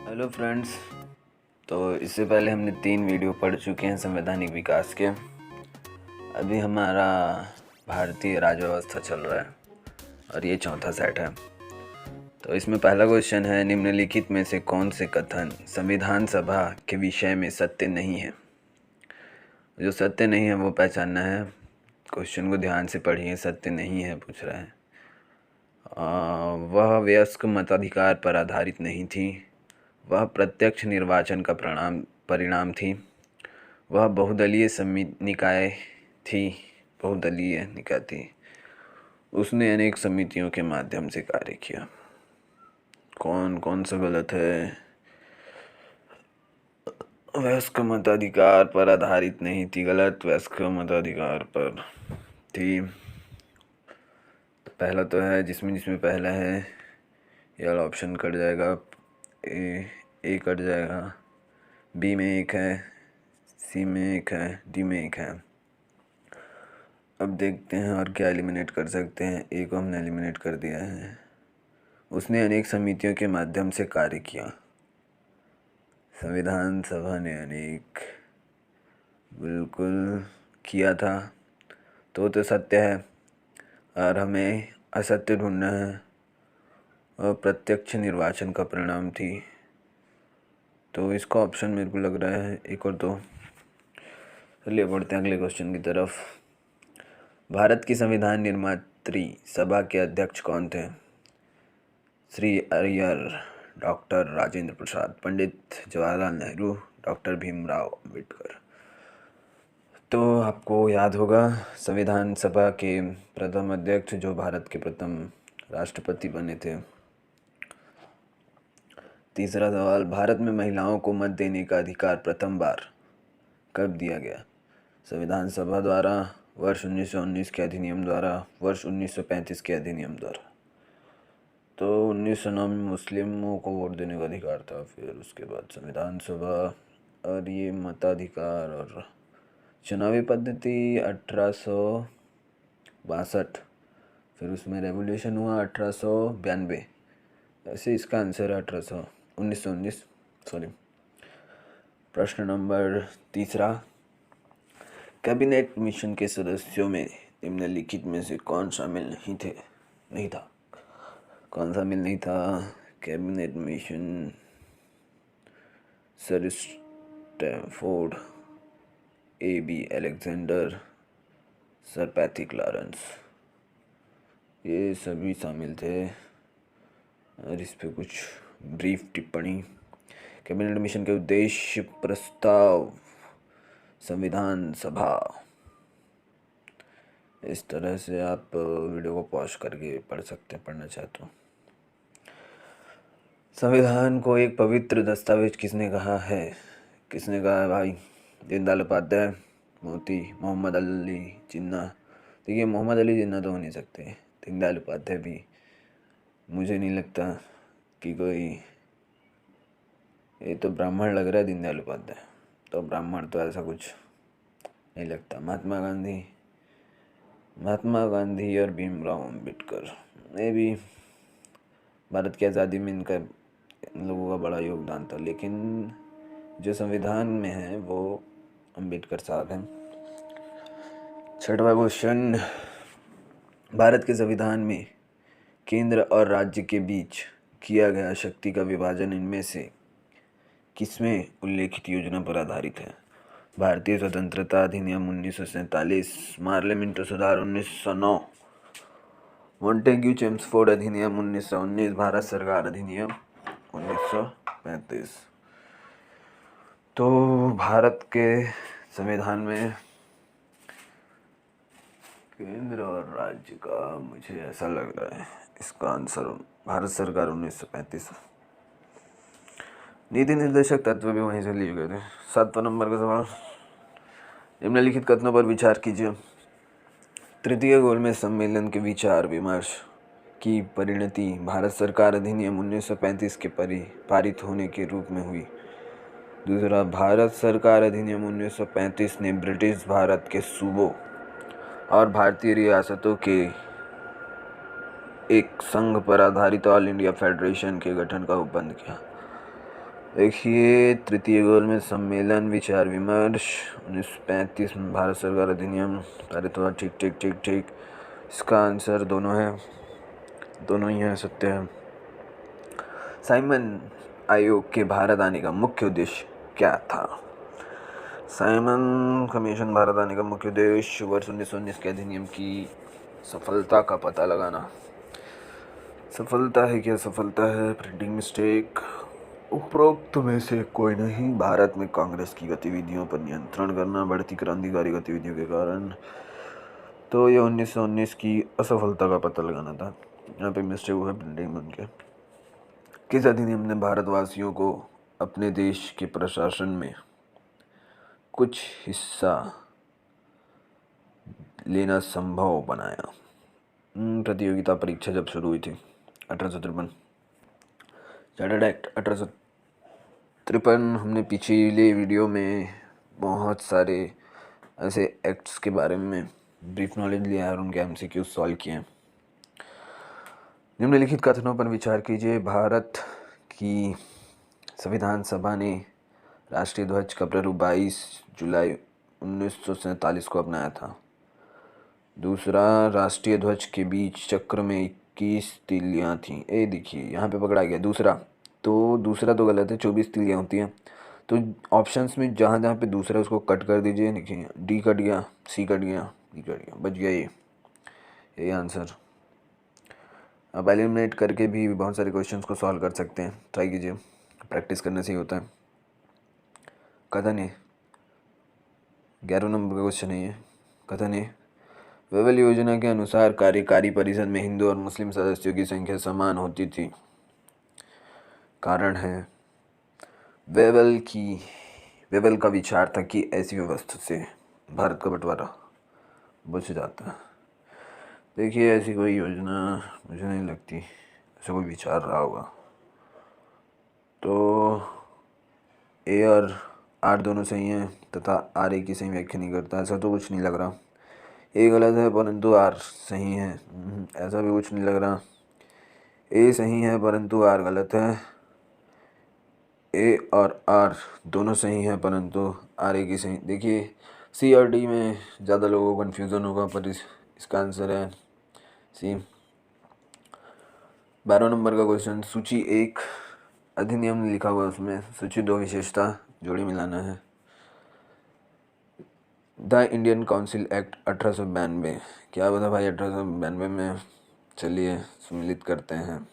Hello friends. तो इससे पहले हमने 3 वीडियो पढ़ चुके हैं संवैधानिक विकास के। अभी हमारा भारतीय राज्य व्यवस्था चल रहा है और ये चौथा सेट है। तो इसमें पहला क्वेश्चन है, निम्नलिखित में से कौन से कथन संविधान सभा के विषय में सत्य नहीं है। जो सत्य नहीं है वो पहचानना है। क्वेश्चन को ध्यान से पढ़िए, सत्य नहीं है पूछ रहा है। वह वयस्क मताधिकार पर आधारित नहीं थी। वह प्रत्यक्ष निर्वाचन का परिणाम थी। वह बहुदलीय निकाय थी। बहुदलीय निकाय थी। उसने अनेक समितियों के माध्यम से कार्य किया। कौन कौन सा गलत है? वयस्क मताधिकार पर आधारित नहीं थी, गलत। वयस्क मताधिकार पर थी। पहला तो है, जिसमें पहला है ये वाला ऑप्शन कट जाएगा। ए कट जाएगा। बी में 1 है, सी में 1 है, डी में 1 है। अब देखते हैं और क्या एलिमिनेट कर सकते हैं। ए को हमने एलिमिनेट कर दिया है। उसने अनेक समितियों के माध्यम से कार्य किया। संविधान सभा ने अनेक बिल्कुल किया था, तो सत्य है। और हमें असत्य ढूंढना है और प्रत्यक्ष निर्वाचन का परिणाम थी। तो इसका ऑप्शन मेरे को लग रहा है 1 और 2। चलिए बढ़ते हैं अगले क्वेश्चन की तरफ। भारत की संविधान निर्मात्री सभा के अध्यक्ष कौन थे? Shri Iyer, doctor Rajendra Prasad, Pandit Jawaharlal Nehru, doctor Bhimrao Ambedkar. तो आपको याद होगा संविधान सभा के प्रथम अध्यक्ष जो भारत के प्रथम राष्ट्रपति बने थे। तीसरा सवाल, भारत में महिलाओं को मत देने का अधिकार प्रथम बार कब दिया गया? संविधान सभा द्वारा, वर्ष 1919 के अधिनियम द्वारा, वर्ष 1935 के अधिनियम द्वारा। तो 1909 में मुस्लिमों को वोट देने का अधिकार था। फिर उसके बाद संविधान सभा और ये मताधिकार और चुनावी पद्धति 1862। फिर उसमें रेवोल्यूशन हुआ 1892। ऐसे इसका आंसर है 1919। सॉरी। प्रश्न नंबर 3, कैबिनेट मिशन के सदस्यों में निम्नलिखित में से कौन शामिल नहीं था? कौन शामिल नहीं था? Cabinet mission sir Stanford, A.B. Alexander, sir Patrick Lawrence, ये सभी शामिल थे। और इस पे कुछ ब्रीफ टिप्पणी। कैबिनेट मिशन के उद्देश्य, प्रस्ताव, संविधान सभा। इस तरह से आप वीडियो को पॉज करके पढ़ सकते हैं, पढ़ना चाहते हो। संविधान को एक पवित्र दस्तावेज किसने कहा है? किसने कहा है भाई? दीनदयाल उपाध्याय, मोहम्मद अली जिन्ना। देखिए, मोहम्मद अली जिन्ना तो हो नहीं सकते। दीनदयाल उपाध्याय भी मुझे नहीं लगता कि कोई, ये तो ब्राह्मण लग रहा है दीनदयाल उपाध्याय। तो ब्राह्मण तो ऐसा कुछ नहीं लगता। महात्मा गांधी और भीमराव अम्बेडकर, ये भी भारत की आज़ादी में इनका लोगों का बड़ा योगदान था। लेकिन जो संविधान में है वो अम्बेडकर साहब हैं। 6वां क्वेश्चन, भारत के संविधान में केंद्र और राज्य के बीच किया गया शक्ति का विभाजन इनमें से किसमें उल्लेखित योजना पर आधारित है? भारतीय स्वतंत्रता अधिनियम 1947, पार्लियामेंट सुधार 1909, मॉन्टेग्यू चेम्सफोर्ड अधिनियम 1919, भारत सरकार अधिनियम 1935। तो भारत के संविधान में केंद्र और राज्य का, मुझे ऐसा लग रहा है इसका आंसर भारत सरकार 1935। नीति निर्देशक तत्व भी वहीं से लिए गए थे। 7वां नंबर का सवाल, निम्नलिखित कथनों पर विचार कीजिए। तृतीय गोलमेज सम्मेलन के विचार विमर्श की परिणति भारत सरकार अधिनियम 1935 के पारित होने के रूप में हुई। दूसरा, भारत सरकार अधिनियम 1935 ने ब्रिटिश भारत के सूबों और भारतीय रियासतों के एक संघ पर आधारित ऑल इंडिया फेडरेशन के गठन का उपबंध किया। देखिए, तृतीय गोल में सम्मेलन विचार विमर्श 1935 में भारत सरकार अधिनियम पारित हुआ। ठीक ठीक ठीक ठीक, इसका आंसर दोनों है, दोनों ही है, सत्य है। साइमन आयोग के भारत आने का मुख्य उद्देश्य क्या था? साइमन कमीशन भारत आने का मुख्य उद्देश्य वर्ष 1919 के अधिनियम की सफलता का पता लगाना। सफलता है क्या? सफलता है, प्रिंटिंग मिस्टेक। उपरोक्त में से कोई नहीं। भारत में कांग्रेस की गतिविधियों पर नियंत्रण करना, बढ़ती क्रांतिकारी गतिविधियों के कारण। तो ये 1919 की असफलता का पता लगाना था। यहाँ पे मिस्टेक हुआ प्रिंटिंग में उनके। किस अधिनियम ने भारतवासियों को अपने देश के प्रशासन में कुछ हिस्सा लेना संभव बनाया? प्रतियोगिता परीक्षा जब शुरू हुई थी 1853। Chartered act 1853। हमने पिछले वीडियो में बहुत सारे ऐसे एक्ट्स के बारे में ब्रीफ नॉलेज लिया है और उनके MCQ सॉल्व किए हैं। निम्नलिखित कथनों पर विचार कीजिए। भारत की संविधान सभा ने राष्ट्रीय ध्वज का प्रारूप 22 जुलाई 1947 को अपनाया था। दूसरा, राष्ट्रीय ध्वज के बीच चक्र में 21 तीलियाँ थीं। ए देखिए, यहाँ पे पकड़ा गया। दूसरा तो गलत है, 24 तीलियाँ होती हैं। तो ऑप्शंस में जहाँ जहाँ पे दूसरा उसको कट कर दीजिए। देखिए, डी कट गया, सी कट गया, डी कट गया, बच गया ये आंसर। अब एलिमिनेट करके भी बहुत सारे क्वेश्चंस को सॉल्व कर सकते हैं। ट्राई कीजिए, प्रैक्टिस करने से ही होता है। कथन है 11 नंबर का क्वेश्चन है ये। कथन है, वेबल योजना के अनुसार कार्यकारी परिषद में हिंदू और मुस्लिम सदस्यों की संख्या समान होती थी। कारण है, वेबल का विचार था कि ऐसी व्यवस्था से भारत का बंटवारा बच जाता है। देखिए, ऐसी कोई योजना मुझे नहीं लगती, ऐसा कोई विचार रहा होगा। तो ए और आर दोनों सही हैं तथा आर ए की सही व्याख्या नहीं करता, ऐसा तो कुछ नहीं लग रहा। ए गलत है परंतु आर सही है, ऐसा भी कुछ नहीं लग रहा। ए सही है परंतु आर गलत है। ए और आर दोनों सही हैं परंतु आर ए की सही। देखिए, सी और डी में ज़्यादा लोगों को कन्फ्यूज़न होगा, पर इसका आंसर है सी। 12 नंबर का क्वेश्चन, सूची 1 अधिनियम लिखा हुआ है, उसमें सूची 2 विशेषता जोड़ी मिलाना है। द इंडियन काउंसिल एक्ट 1892, क्या बता भाई 1892 में? चलिए सम्मिलित करते हैं।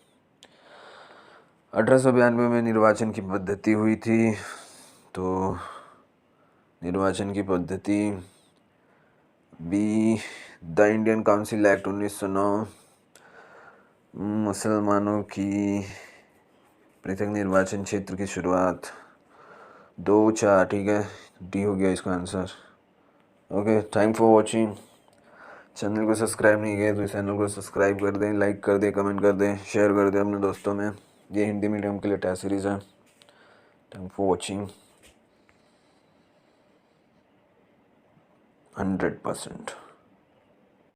1892 में निर्वाचन की पद्धति हुई थी। तो निर्वाचन की पद्धति बी, द इंडियन काउंसिल एक्ट 1909, मुसलमानों की पृथक निर्वाचन क्षेत्र की शुरुआत। 2, 4, ठीक है, डी हो गया इसका answer. Okay, thank for watching. Channel को सब्सक्राइब नहीं किया तो चैनल को सब्सक्राइब कर दें, लाइक कर दें, कमेंट कर दें, शेयर कर दें अपने दोस्तों में। ये हिंदी मीडियम के लिए टेस्ट सीरीज़ है। Thank for watching. 100%।